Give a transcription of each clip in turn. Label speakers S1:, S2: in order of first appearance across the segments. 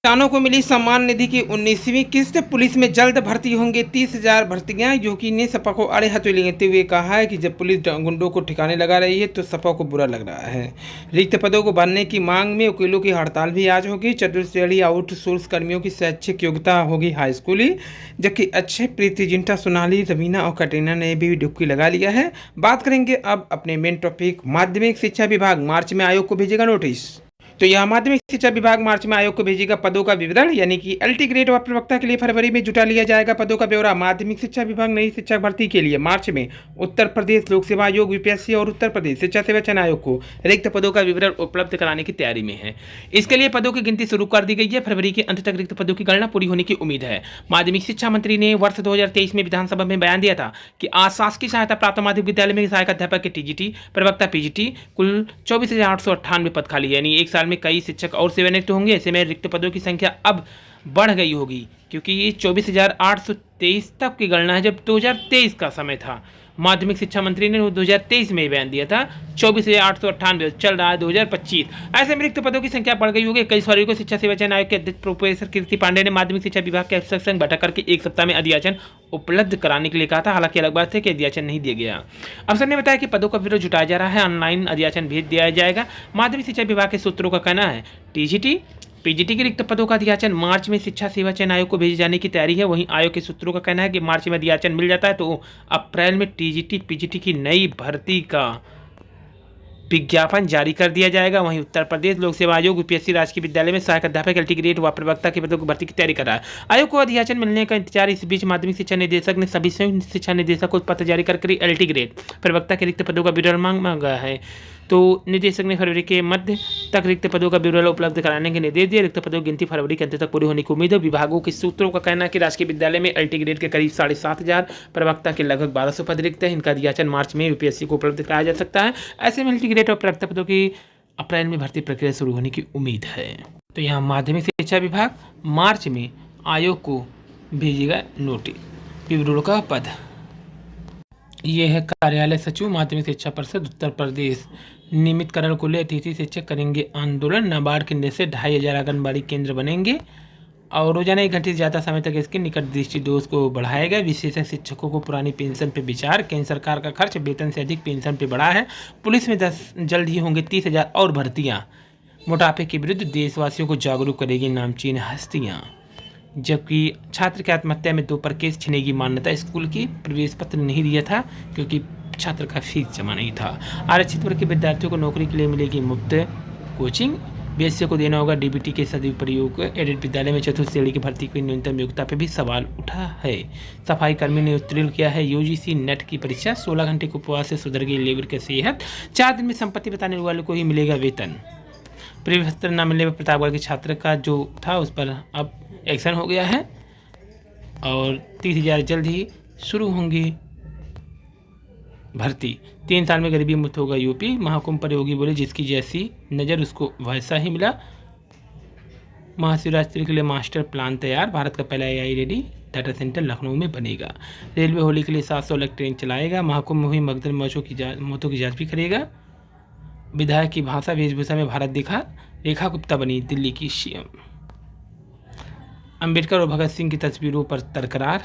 S1: किसानों को मिली सम्मान निधि की 19वीं किस्त। पुलिस में जल्द भर्ती होंगे 30,000 भर्तियां। योगी ने सपा को आड़े हाथों लेते हुए कहा है कि जब पुलिस गुंडों को ठिकाने लगा रही है तो सपा को बुरा लग रहा है। रिक्त पदों को भरने की मांग में वकीलों की हड़ताल भी आज होगी। चतुर्श्रेणी आउटसोर्स कर्मियों की शैक्षिक योग्यता होगी हाई स्कूली, जबकि अक्षय, प्रीति जिंटा, सोनाली, रवीना और कटरीना ने भी डुबकी लगा लिया है। बात करेंगे अब अपने मेन टॉपिक। माध्यमिक शिक्षा विभाग मार्च में आयोग को भेजेगा नोटिस। तो यह माध्यमिक शिक्षा विभाग मार्च में आयोग को भेजेगा पदों का विवरण, यानी कि एलटी ग्रेड व प्रवक्ता के लिए फरवरी में जुटा लिया जाएगा पदों का ब्यौरा। माध्यमिक शिक्षा विभाग नई शिक्षक भर्ती के लिए मार्च में उत्तर प्रदेश लोक सेवा आयोग यूपीएससी और उत्तर प्रदेश शिक्षा सेवा चयन आयोग को रिक्त पदों का विवरण उपलब्ध कराने की तैयारी में है। इसके लिए पदों की गिनती शुरू कर दी गई है। फरवरी के अंत तक रिक्त पदों की गणना पूरी होने की उम्मीद है। माध्यमिक शिक्षा मंत्री ने वर्ष 2023 में विधानसभा में बयान दिया था कि आज शासकीय सहायता प्राप्त माध्यमिक विद्यालय में सहायक अध्यापक के टीजीटी, प्रवक्ता पीजीटी कुल 24,898 पद खाली है, यानी एक साल में कई शिक्षक और सेवानिवृत्त होंगे। ऐसे में रिक्त पदों की संख्या अब बढ़ गई होगी, क्योंकि ये 24,823 तक की गणना है, जब 2023 का समय था। माध्यमिक शिक्षा मंत्री ने 2023 में बयान दिया था। 24,898 चल रहा है 2025। ऐसे में रिक्त पदों की संख्या बढ़ गई होगी। 21 फरवरी को शिक्षा सेवा चयन आयोग के अध्यक्ष प्रोफेसर कीर्ति पांडे ने माध्यमिक शिक्षा विभाग के अफसर संग बैठक करके एक सप्ताह में अध्याचन उपलब्ध कराने के लिए कहा था। हालांकि अलग बात है कि अध्याचन नहीं दिया गया। अफसर ने बताया कि पदों का विवरण जुटाया जा रहा है, ऑनलाइन अध्याचन भेज दिया जाएगा। माध्यमिक शिक्षा विभाग के सूत्रों का कहना है टीजीटी, पीजीटी के रिक्त पदों का अध्याचन मार्च में शिक्षा सेवा चयन आयोग को भेजे जाने की तैयारी है। वहीं आयोग के सूत्रों का कहना है कि मार्च में अध्याचन मिल जाता है तो अप्रैल में टीजीटी, पीजीटी की नई भर्ती का विज्ञापन जारी कर दिया जाएगा। वहीं उत्तर प्रदेश लोक सेवा आयोग यूपीएससी राजकीय विद्यालय में सहायक अध्यापक, एलटी ग्रेड व प्रवक्ता के पदों की भर्ती की तैयारी कर रहा है। आयोग को अध्याचन मिलने का इंतजार। इस बीच माध्यमिक शिक्षा निदेशक ने सभी संयुक्त शिक्षा निदेशक को पत्र जारी कर एलटी ग्रेड, प्रवक्ता के रिक्त पदों का विवरण मांगा है। तो निदेशक ने फरवरी के मध्य तक रिक्त पदों का विवरण उपलब्ध कराने के निर्देश दिए। रिक्त पदों की गिनती फरवरी के अंत तक पूरी होने की उम्मीद है। विभागों के सूत्रों का कहना है कि राजकीय विद्यालय में एलटी ग्रेड के करीब 7,500, प्रवक्ता के लगभग 1,200 पद रिक्त है। इनका अध्याचन मार्च में यूपीएससी को उपलब्ध कराया जा सकता है। ऐसे में एलटी ग्रेड और प्रवक्ता पदों की अप्रैल में भर्ती प्रक्रिया शुरू होने की उम्मीद है। तो यहाँ माध्यमिक शिक्षा विभाग मार्च में आयोग को भेजेगा नोटिस। विवरणों का पद ये है कार्यालय सचिव, माध्यमिक शिक्षा परिषद उत्तर प्रदेश। नियमितकरण को ले अतिथि शिक्षक करेंगे आंदोलन। नाबार्ड के निर्देश से 2,500 आंगनबाड़ी केंद्र बनेंगे और रोजाना 1 घंटे से ज़्यादा समय तक इसके निकट दृष्टि डोज को बढ़ाएगा। विशेषज्ञ शिक्षकों को पुरानी पेंशन पर विचार। केंद्र सरकार का खर्च वेतन से अधिक पेंशन पर बढ़ा है। पुलिस में जल्द ही होंगे 30,000 और भर्तियाँ। मोटापे के विरुद्ध देशवासियों को जागरूक करेगी नामचीन हस्तियाँ। जबकि छात्र की आत्महत्या में 2 पर केस छिनेगी मान्यता। स्कूल की प्रवेश पत्र नहीं दिया था क्योंकि छात्र का फीस जमा नहीं था। आरक्षित वर्ग के विद्यार्थियों को नौकरी के लिए मिलेगी मुफ्त कोचिंग। बीएससी को देना होगा डीबीटी के सदुपयोग। एडेड विद्यालय में चतुर्थ श्रेणी की भर्ती की न्यूनतम योग्यता पर भी सवाल उठा है। सफाई कर्मी ने उत्तीर्ण किया है यूजीसी नेट की परीक्षा। 16 घंटे के उपवास से सुधर गई लेबर की सेहत। 4 दिन में संपत्ति बताने वालों को ही मिलेगा वेतन। प्रवेश पत्र न मिलने पर प्रतापगढ़ के छात्र का जो था उस पर अब एक्शन हो गया है और 30,000 जल्द ही शुरू होंगी भर्ती। 3 साल में गरीबी मुक्त होगा यूपी। महाकुंभ पर योगी बोले जिसकी जैसी नज़र उसको वैसा ही मिला। महाशिवरात्रि के लिए मास्टर प्लान तैयार। भारत का पहला AI ready data centre Lucknow में बनेगा। रेलवे होली के लिए 700 अलग ट्रेन चलाएगा। महाकुंभ में हुई मगदर मौतों की जाँच भी करेगा। विधायक की भाषा वेशभूषा में भारत दिखा। रेखा गुप्ता बनी दिल्ली की सीएम। अंबेडकर और भगत सिंह की तस्वीरों पर तकरार।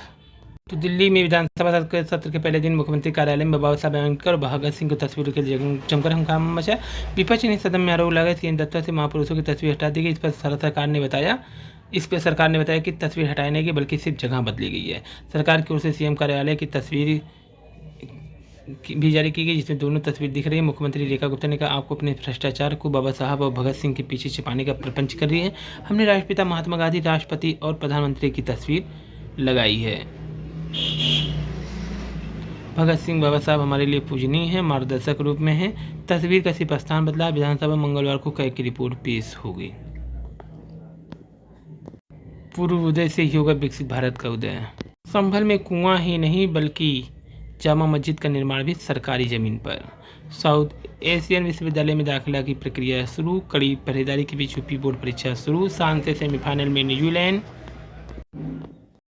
S1: तो दिल्ली में विधानसभा सत्र के पहले दिन मुख्यमंत्री कार्यालय में बाबा साहब अंबेडकर और भगत सिंह की तस्वीरों के जमकर हंगामा मचा। विपक्ष ने सदन में आरोप लगाया कि इन दफ्तर से महापुरुषों की तस्वीर हटा दी गई। इस पर सरकार ने बताया कि तस्वीर हटाई नहीं गई बल्कि सिर्फ जगह बदली गई है। सरकार की ओर से सीएम कार्यालय की तस्वीर भी जारी की गई जिसमें दोनों तस्वीर दिख रही है। मुख्यमंत्री रेखा गुप्ता ने कहा आपको अपने भ्रष्टाचार को बाबा साहब और भगत सिंह के पीछे छिपाने का प्रपंच कर रही है। हमने राष्ट्रपिता महात्मा गांधी, राष्ट्रपति और प्रधानमंत्री की तस्वीर लगाई है। भगत सिंह बाबा साहब हमारे लिए पूजनीय हैं, मार्गदर्शक रूप में हैं। तस्वीर का सिर्फ स्थान बदला। विधानसभा मंगलवार को कई की रिपोर्ट पेश होगी। पूर्व उदय से ही होगा विकसित भारत का उदय। संभल में कुआं ही नहीं बल्कि जामा मस्जिद का निर्माण भी सरकारी जमीन पर। साउथ एशियन विश्वविद्यालय में दाखिला की प्रक्रिया शुरू। कड़ी पहरेदारी के बीच यूपी बोर्ड परीक्षा शुरू। शान से सेमीफाइनल में न्यूजीलैंड।